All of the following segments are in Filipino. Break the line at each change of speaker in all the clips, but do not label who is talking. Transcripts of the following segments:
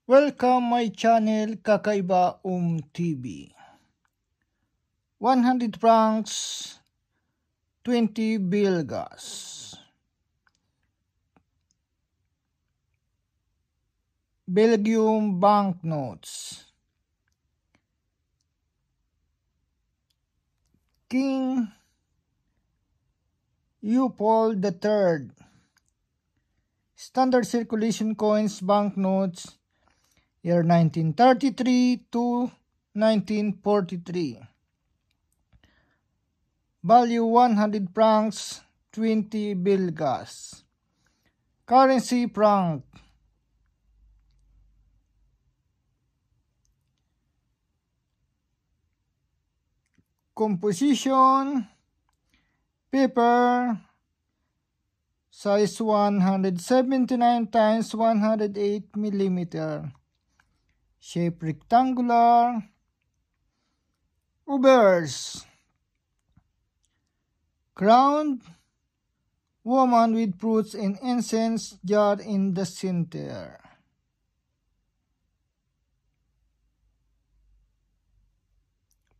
Welcome my channel Kakaiba TV. 100 francs, 20 bilgas. Belgium banknotes. King Leopold III. Standard circulation coins banknotes. Year 1933 to 1943. Value 100 francs, 20 bilgas. Currency franc. Composition paper size 179 times 108 millimeter. Shape rectangular. Obverse. Crowned woman with fruits and incense jar in the center.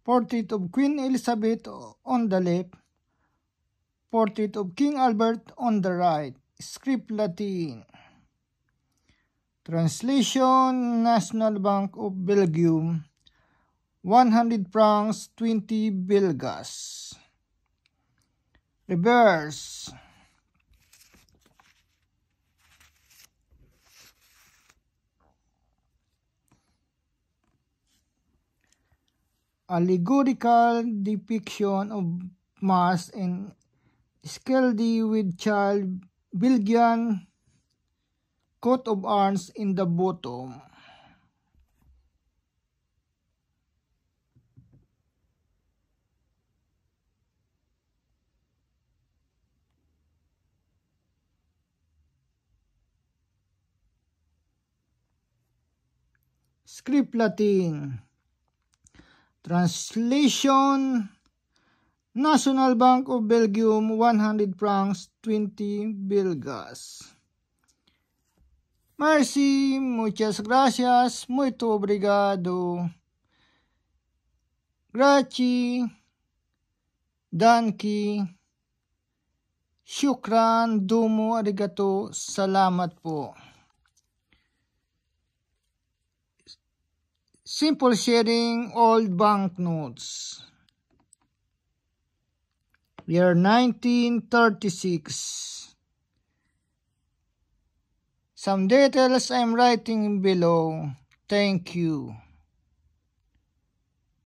Portrait of Queen Elizabeth on the left. Portrait of King Albert on the right. Script Latin. Translation, National Bank of Belgium, 100 francs, 20 bilgas. Reverse. Allegorical depiction of Mass and Scaldi with child, Belgian coat of arms in the bottom. Script Latin. Translation, National Bank of Belgium, 100 francs, 20 bilgas. Merci, muchas gracias, muito obrigado. Grazie, danki, shukran, domo, arigato, salamat po. Simple sharing old banknotes. Year 1936. Some details I'm writing below. Thank you.